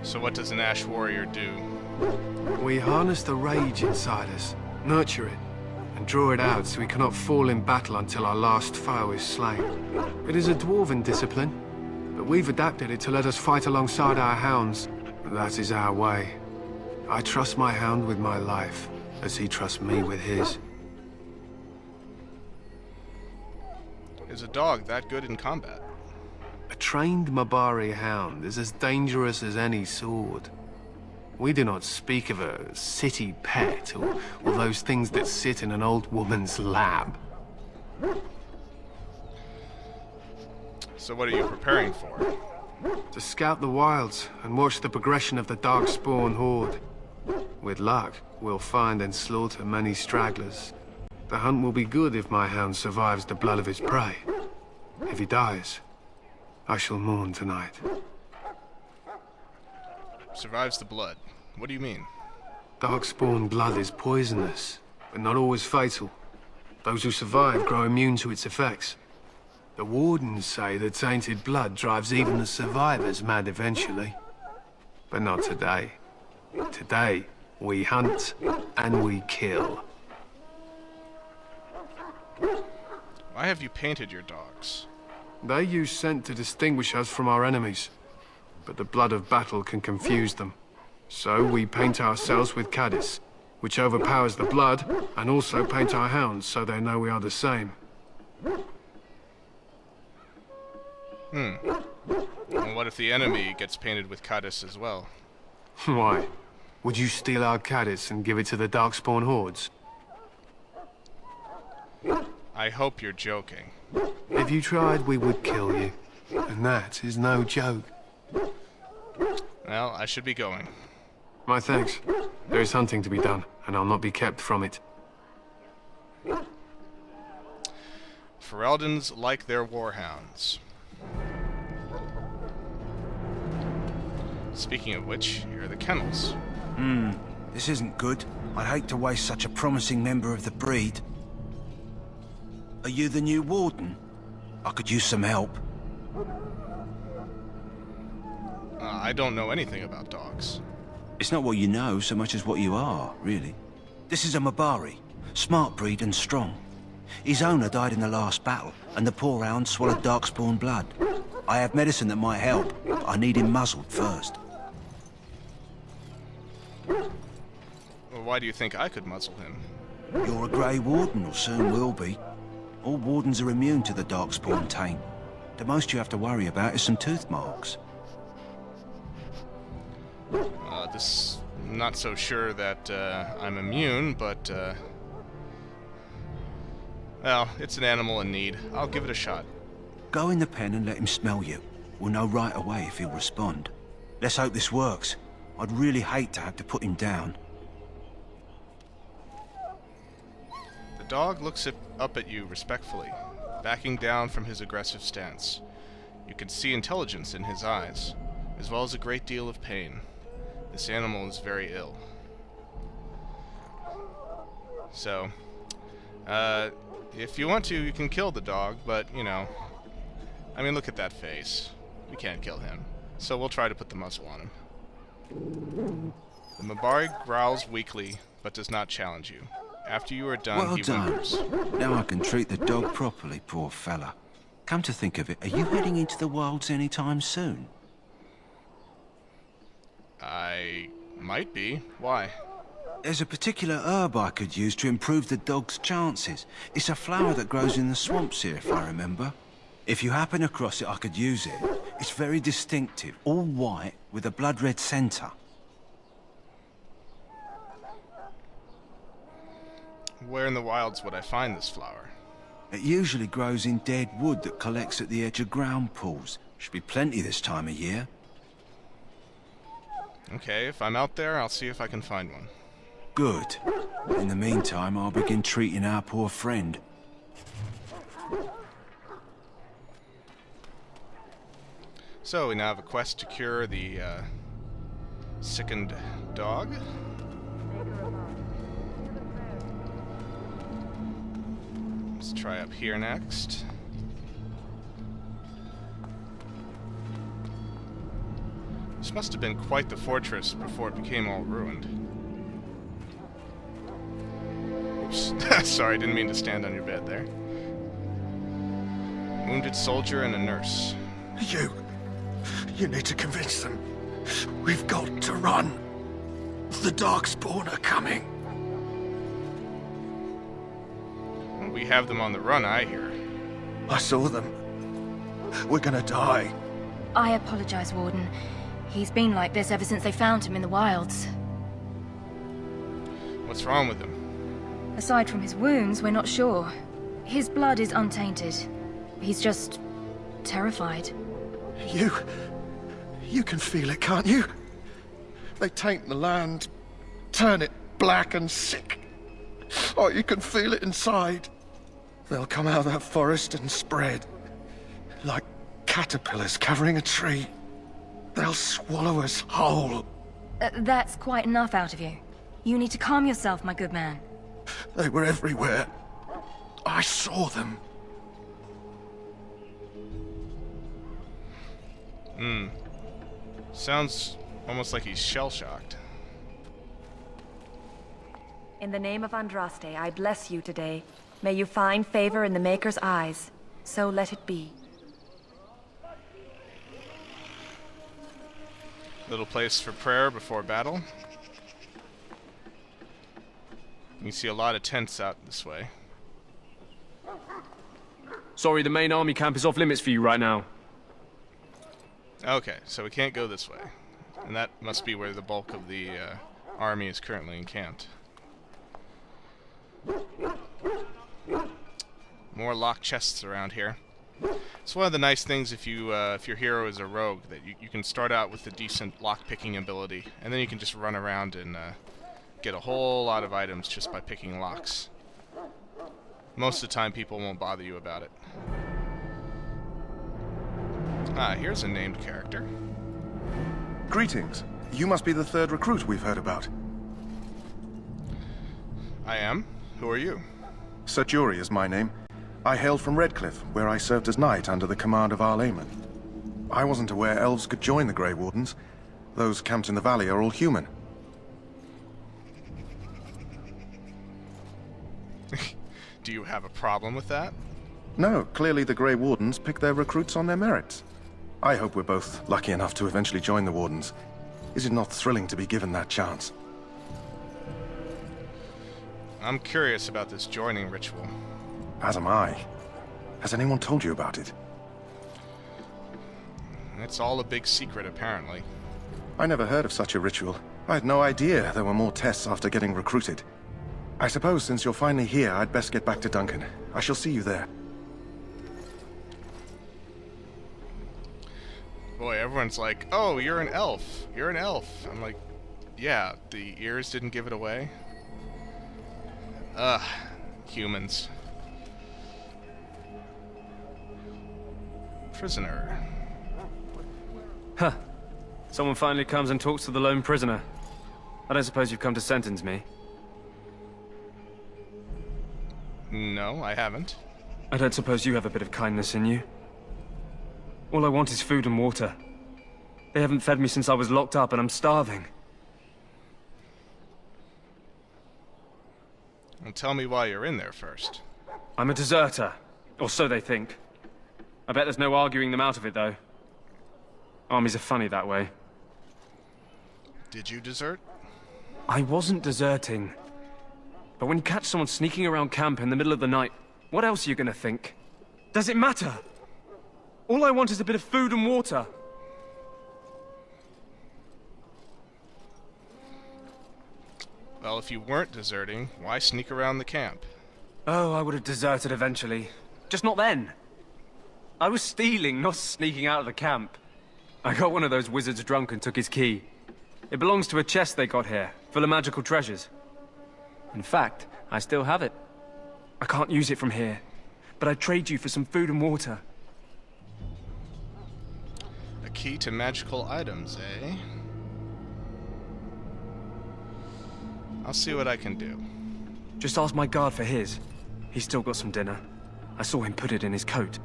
So what does an Ash Warrior do? We harness the rage inside us, nurture it, and draw it out so we cannot fall in battle until our last foe is slain. It is a dwarven discipline, but we've adapted it to let us fight alongside our hounds. That is our way. I trust my hound with my life, as he trusts me with his. Is a dog that good in combat? A trained Mabari hound is as dangerous as any sword. We do not speak of a city pet or those things that sit in an old woman's lap. So what are you preparing for? To scout the wilds and watch the progression of the Darkspawn horde. With luck, we'll find and slaughter many stragglers. The hunt will be good if my hound survives the blood of his prey. If he dies, I shall mourn tonight. Survives the blood. What do you mean? Darkspawn blood is poisonous, but not always fatal. Those who survive grow immune to its effects. The Wardens say that tainted blood drives even the survivors mad eventually. But not today. Today, we hunt and we kill. Why have you painted your dogs? They use scent to distinguish us from our enemies, but the blood of battle can confuse them. So we paint ourselves with Caddis, which overpowers the blood, and also paint our hounds so they know we are the same. And what if the enemy gets painted with Caddis as well? Why? Would you steal our Caddis and give it to the Darkspawn hordes? I hope you're joking. If you tried, we would kill you. And that is no joke. Well, I should be going. My thanks. There is hunting to be done, and I'll not be kept from it. Ferelden's like their warhounds. Speaking of which, here are the kennels. This isn't good. I'd hate to waste such a promising member of the breed. Are you the new Warden? I could use some help. I don't know anything about dogs. It's not what you know so much as what you are, really. This is a Mabari, smart breed and strong. His owner died in the last battle, and the poor hound swallowed Darkspawn blood. I have medicine that might help, but I need him muzzled first. Well, why do you think I could muzzle him? You're a Grey Warden, or soon will be. All Wardens are immune to the Darkspawn taint. The most you have to worry about is some tooth marks. I'm not so sure that I'm immune, but well, it's an animal in need. I'll give it a shot. Go in the pen and let him smell you. We'll know right away if he'll respond. Let's hope this works. I'd really hate to have to put him down. The dog looks up at you respectfully, backing down from his aggressive stance. You can see intelligence in his eyes, as well as a great deal of pain. This animal is very ill. So, if you want to, you can kill the dog, but, you know, I mean, look at that face. We can't kill him. So we'll try to put the muzzle on him. The Mabari growls weakly, but does not challenge you. After you are done, Well he done. whimpers. Now I can treat the dog properly, poor fella. Come to think of it, are you heading into the wilds anytime soon? I might be. Why? There's a particular herb I could use to improve the dog's chances. It's a flower that grows in the swamps here, if I remember. If you happen across it, I could use it. It's very distinctive, all white with a blood-red centre. Where in the wilds would I find this flower? It usually grows in dead wood that collects at the edge of ground pools. Should be plenty this time of year. Okay, if I'm out there, I'll see if I can find one. Good. In the meantime, I'll begin treating our poor friend. So, we now have a quest to cure the sickened dog. Let's try up here next. This must have been quite the fortress before it became all ruined. Oops. Sorry, didn't mean to stand on your bed there. Wounded soldier and a nurse. You need to convince them. We've got to run. The Darkspawn are coming. We have them on the run, I hear. I saw them. We're gonna die. I apologize, Warden. He's been like this ever since they found him in the wilds. What's wrong with him? Aside from his wounds, we're not sure. His blood is untainted. He's just terrified. You can feel it, can't you? They taint the land, turn it black and sick. Oh, you can feel it inside. They'll come out of that forest and spread. Like caterpillars covering a tree. They'll swallow us whole. That's quite enough out of you. You need to calm yourself, my good man. They were everywhere. I saw them. Sounds almost like he's shell-shocked. In the name of Andraste, I bless you today. May you find favor in the Maker's eyes. So let it be. Little place for prayer before battle. You see a lot of tents out this way. Sorry, the main army camp is off limits for you right now. Okay, so we can't go this way. And that must be where the bulk of the army is currently encamped. More locked chests around here. It's one of the nice things if your hero is a rogue, that you can start out with a decent lock-picking ability, and then you can just run around and get a whole lot of items just by picking locks. Most of the time people won't bother you about it. Ah, here's a named character. Greetings. You must be the third recruit we've heard about. I am. Who are you? Ser Jory is my name. I hail from Redcliffe, where I served as knight under the command of our layman. I wasn't aware elves could join the Grey Wardens. Those camped in the valley are all human. Do you have a problem with that? No, clearly the Grey Wardens pick their recruits on their merits. I hope we're both lucky enough to eventually join the Wardens. Is it not thrilling to be given that chance? I'm curious about this joining ritual. As am I. Has anyone told you about it? It's all a big secret, apparently. I never heard of such a ritual. I had no idea there were more tests after getting recruited. I suppose since you're finally here, I'd best get back to Duncan. I shall see you there. Boy, everyone's like, oh, you're an elf. You're an elf. I'm like, yeah, the ears didn't give it away. Ugh, humans. Prisoner. Huh. Someone finally comes and talks to the lone prisoner. I don't suppose you've come to sentence me. No, I haven't. I don't suppose you have a bit of kindness in you. All I want is food and water. They haven't fed me since I was locked up and I'm starving. Well, tell me why you're in there first. I'm a deserter, or so they think. I bet there's no arguing them out of it, though. Armies are funny that way. Did you desert? I wasn't deserting. But when you catch someone sneaking around camp in the middle of the night, what else are you gonna think? Does it matter? All I want is a bit of food and water. Well, if you weren't deserting, why sneak around the camp? Oh, I would have deserted eventually. Just not then. I was stealing, not sneaking out of the camp. I got one of those wizards drunk and took his key. It belongs to a chest they got here, full of magical treasures. In fact, I still have it. I can't use it from here, but I'd trade you for some food and water. A key to magical items, eh? I'll see what I can do. Just ask my guard for his. He's still got some dinner. I saw him put it in his coat.